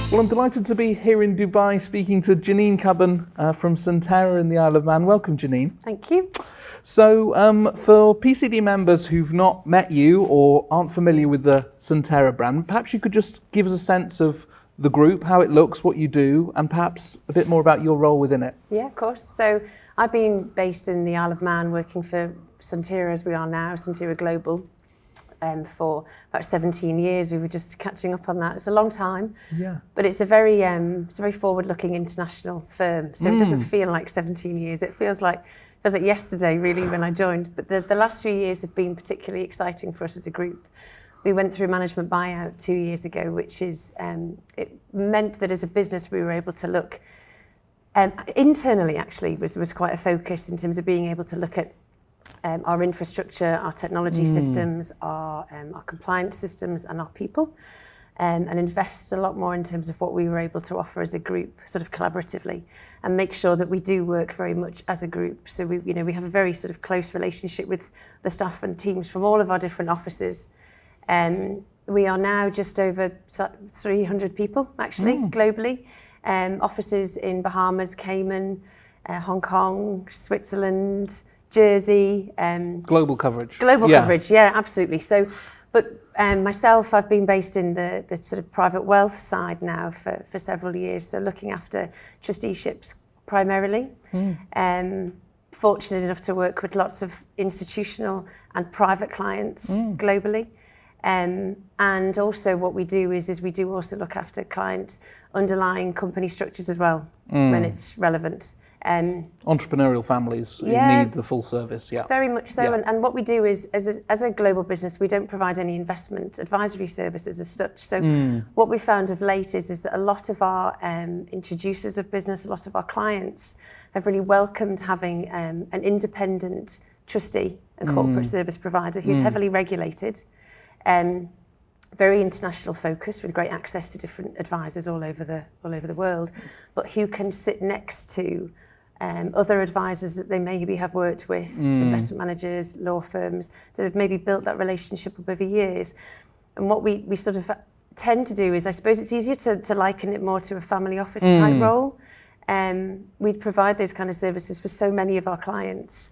Well, I'm delighted to be here in Dubai speaking to Janine Cubbon from Santera in the Isle of Man. Welcome, Janine. Thank you. So, for PCD members who've not met you or aren't familiar with the Santera brand, perhaps you could just give us a sense of the group, how it looks, what you do, and perhaps a bit more about your role within it. Yeah, of course. So I've been based in the Isle of Man working for Suntera as we are now, Santera Global, for about 17 years. We were just catching up on that. It's a long time, Yeah. but it's a very forward-looking international firm. So it doesn't feel like 17 years. It feels like yesterday, really, when I joined. But the last few years have been particularly exciting for us as a group. We went through a management buyout 2 years ago, which is it meant that as a business we were able to look internally. Actually, was quite a focus in terms of being able to look at our infrastructure, our technology systems, our compliance systems, and our people, and invest a lot more in terms of what we were able to offer as a group, sort of collaboratively, and make sure that we do work very much as a group. So we have a very sort of close relationship with the staff and teams from all of our different offices. We are now just over 300 people, actually, globally. Offices in Bahamas, Cayman, Hong Kong, Switzerland, Jersey. Global coverage. Global coverage, yeah, absolutely. So, but myself, I've been based in the sort of private wealth side now for several years, so looking after trusteeships primarily. Fortunate enough to work with lots of institutional and private clients globally. And also what we do is we do also look after clients' underlying company structures as well, when it's relevant. Entrepreneurial families who need the full service, Very much so. Yeah. And what we do is, as a global business, we don't provide any investment advisory services as such. So what we found of late is that a lot of our introducers of business, a lot of our clients have really welcomed having an independent trustee, a corporate service provider who's heavily regulated, very international focused with great access to different advisors all over the world, but who can sit next to other advisors that they maybe have worked with, investment managers, law firms, that have maybe built that relationship up over years. And what we sort of tend to do is, I suppose it's easier to liken it more to a family office type role. We provide those kind of services for so many of our clients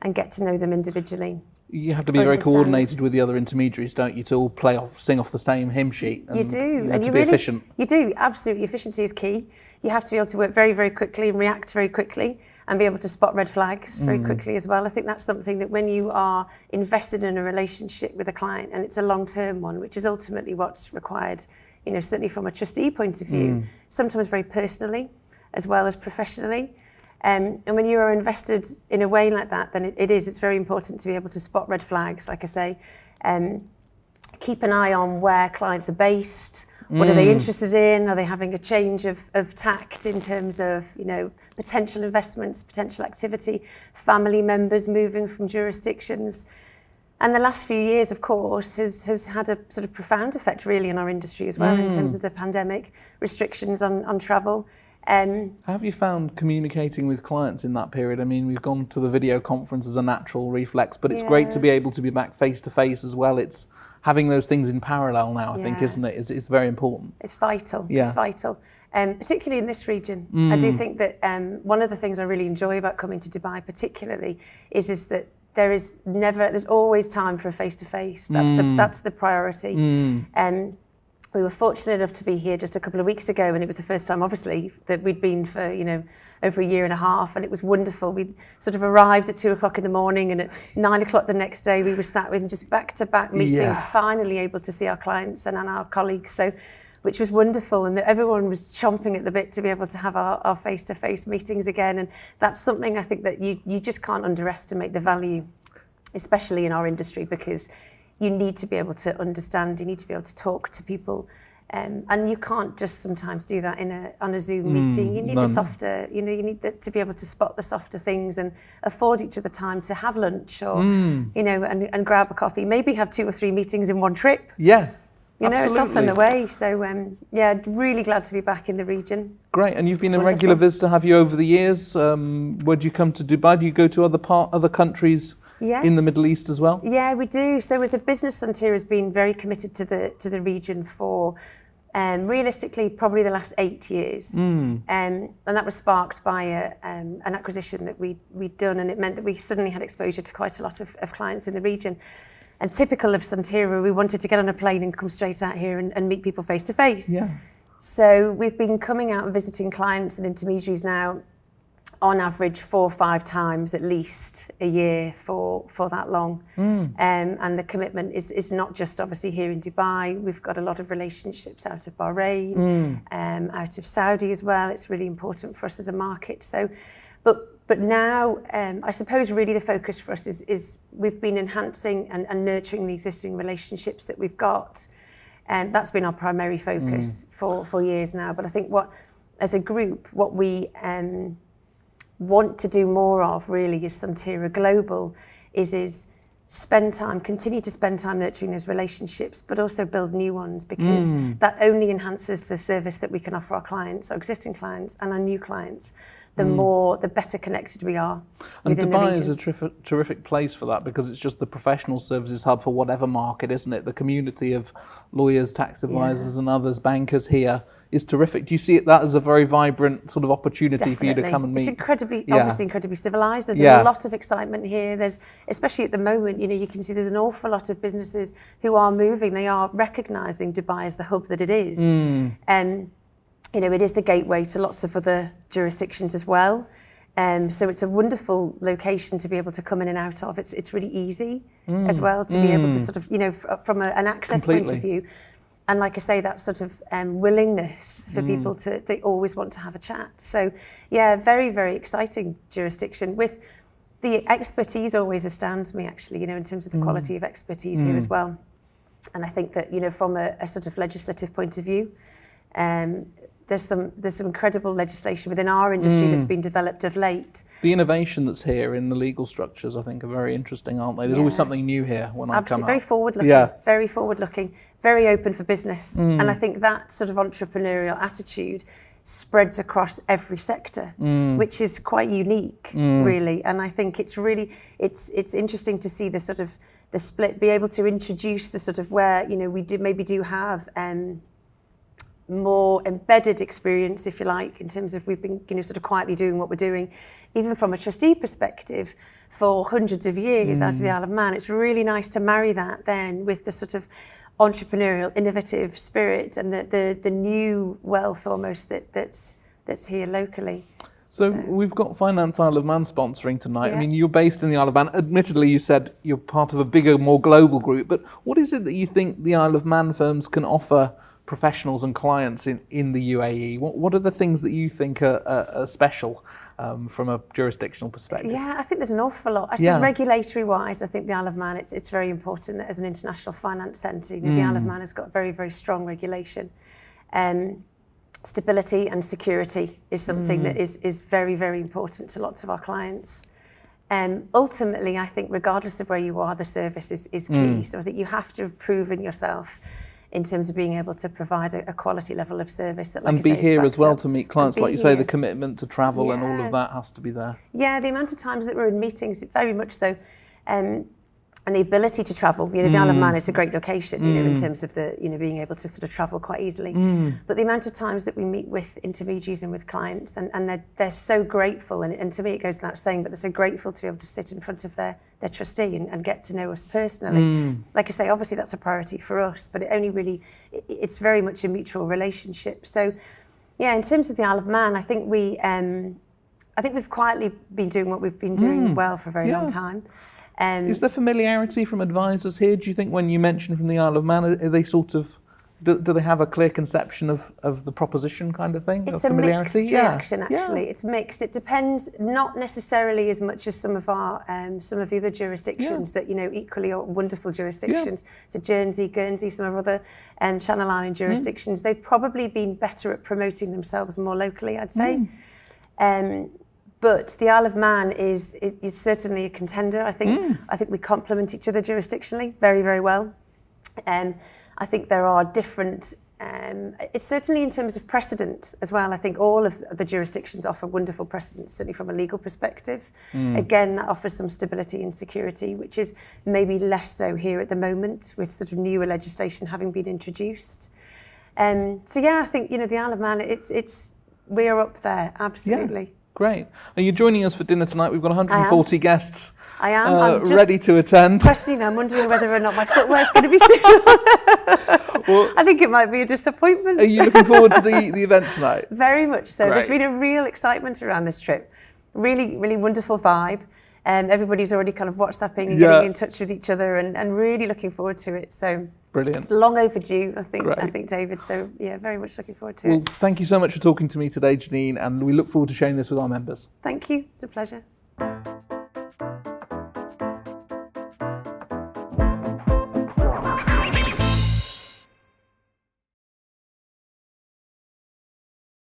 and get to know them individually. You have to be very coordinated with the other intermediaries, don't you, to all sing off the same hymn sheet? And, you do. And to be efficient. You do, absolutely. Efficiency is key. You have to be able to work very, very quickly and react very quickly and be able to spot red flags very quickly as well. I think that's something that when you are invested in a relationship with a client, and it's a long-term one, which is ultimately what's required, certainly from a trustee point of view, sometimes very personally as well as professionally. And when you are invested in a way like that, then it's very important to be able to spot red flags, like I say, keep an eye on where clients are based, what are they interested in, are they having a change of tact in terms of, potential investments, potential activity, family members moving from jurisdictions. And the last few years, of course, has had a sort of profound effect really on our industry as well in terms of the pandemic, restrictions on travel. How have you found communicating with clients in that period? I mean, we've gone to the video conference as a natural reflex, but it's great to be able to be back face to face as well. It's having those things in parallel now, I think, isn't it? It's very important. It's vital. Yeah. It's vital. Particularly in this region. I do think that one of the things I really enjoy about coming to Dubai particularly is that there's always time for a face-to-face. That's the priority. We were fortunate enough to be here just a couple of weeks ago, and it was the first time, obviously, that we'd been for, over a year and a half, and it was wonderful. We sort of arrived at 2:00 in the morning, and at 9:00 the next day, we were sat with just back-to-back meetings, finally able to see our clients and our colleagues, which was wonderful, and everyone was chomping at the bit to be able to have our face-to-face meetings again, and that's something I think that you just can't underestimate the value, especially in our industry, because you need to be able to understand, you need to be able to talk to people, and you can't just sometimes do that on a Zoom meeting. You need the softer, you need to be able to spot the softer things and afford each other time to have lunch or, and grab a coffee. Maybe have 2 or 3 meetings in one trip. Yeah, it's often the way. So, really glad to be back in the region. Great, and you've been a regular visitor, have you, over the years? Where do you come to Dubai? Do you go to other countries? Yes. In the Middle East as well? Yeah, we do. So as a business, Santera has been very committed to the region for Realistically, probably the last 8 years. And that was sparked by an acquisition that we'd done, and it meant that we suddenly had exposure to quite a lot of clients in the region. And typical of Santera, we wanted to get on a plane and come straight out here and meet people face to face. Yeah. So we've been coming out and visiting clients and intermediaries now on average 4 or 5 times at least a year for that long. And the commitment is not just obviously here in Dubai. We've got a lot of relationships out of Bahrain, out of Saudi as well. It's really important for us as a market. So, but now I suppose really the focus for us is we've been enhancing and nurturing the existing relationships that we've got. And that's been our primary focus for years now. But I think as a group, what we want to do more of really is Santera Global is continue to spend time nurturing those relationships, but also build new ones, because that only enhances the service that we can offer our clients, our existing clients and our new clients. The better connected we are within the region. And Dubai is a terrific place for that, because it's just the professional services hub for whatever market, isn't it? The community of lawyers, tax advisors and others, bankers here is terrific. Do you see that as a very vibrant sort of opportunity for you to come and meet? It's obviously incredibly civilised. There's a lot of excitement here. Especially at the moment, you can see there's an awful lot of businesses who are moving. They are recognising Dubai as the hub that it is. It is the gateway to lots of other jurisdictions as well. So it's a wonderful location to be able to come in and out of. It's really easy as well to be able to sort of, from an access point of view. And like I say, that sort of willingness for people they always want to have a chat. So yeah, very, very exciting jurisdiction. With the expertise always astounds me actually, in terms of the quality of expertise here as well. And I think that, from a sort of legislative point of view, there's some incredible legislation within our industry that's been developed of late. The innovation that's here in the legal structures, I think, are very interesting, aren't they? There's always something new here when I come out. Very forward-looking, very forward-looking, very open for business. And I think that sort of entrepreneurial attitude spreads across every sector, which is quite unique, really. And I think it's interesting to see the sort of the split, be able to introduce the sort of where, we maybe do have more embedded experience, if you like, in terms of we've been, sort of quietly doing what we're doing, even from a trustee perspective, for hundreds of years out of the Isle of Man. It's really nice to marry that then with the sort of entrepreneurial, innovative spirit and the new wealth almost that's here locally. So we've got Finance Isle of Man sponsoring tonight. I mean, you're based in the Isle of Man. Admittedly, you said you're part of a bigger, more global group, but what is it that you think the Isle of Man firms can offer professionals and clients in the UAE? What are the things that you think are special from a jurisdictional perspective? Yeah, I think there's an awful lot. I suppose regulatory-wise, I think the Isle of Man, it's very important that as an international finance centre, the Isle of Man has got very, very strong regulation. Stability and security is something that is very, very important to lots of our clients. Ultimately, I think regardless of where you are, the service is key. So I think you have to have proven yourself in terms of being able to provide a quality level of service that, like and be here as well to meet clients, like you say, the commitment to travel and all of that has to be there. Yeah, the amount of times that we're in meetings, very much so, and the ability to travel. The Isle of Man is a great location, in terms of the, being able to sort of travel quite easily. But the amount of times that we meet with intermediaries and with clients, and they're so grateful, and to me it goes without saying, but they're so grateful to be able to sit in front of their trustee and get to know us personally. Like I say, obviously that's a priority for us, but it's very much a mutual relationship. So yeah, in terms of the Isle of Man, I think we've quietly been doing what we've been doing well for a very long time. Is there familiarity from advisors here? Do you think when you mention from the Isle of Man, are they sort of, do they have a clear conception of the proposition kind of thing? It's a mixed reaction, actually. It's mixed. It depends, not necessarily as much as some of the other jurisdictions that, equally are wonderful jurisdictions. So Guernsey, some of other Channel Island jurisdictions, they've probably been better at promoting themselves more locally, I'd say. But the Isle of Man is certainly a contender. I think we complement each other jurisdictionally very, very well. I think there are different, it's certainly in terms of precedent as well. I think all of the jurisdictions offer wonderful precedents, certainly from a legal perspective. Again, that offers some stability and security, which is maybe less so here at the moment with sort of newer legislation having been introduced. So yeah, I think, the Isle of Man, we're up there, absolutely. Yeah, great. Are you joining us for dinner tonight? We've got 140 guests. I am. I'm just ready to attend. Questioning, I'm wondering whether or not my footwear is going to be suitable. Well, I think it might be a disappointment. Are you looking forward to the event tonight? Very much so. Great. There's been a real excitement around this trip. Really, really wonderful vibe. Everybody's already kind of WhatsApping and getting in touch with each other, and really looking forward to it. So brilliant. It's long overdue, I think. Great. I think, David. So yeah, very much looking forward to it. Well, thank you so much for talking to me today, Janine, and we look forward to sharing this with our members. Thank you. It's a pleasure.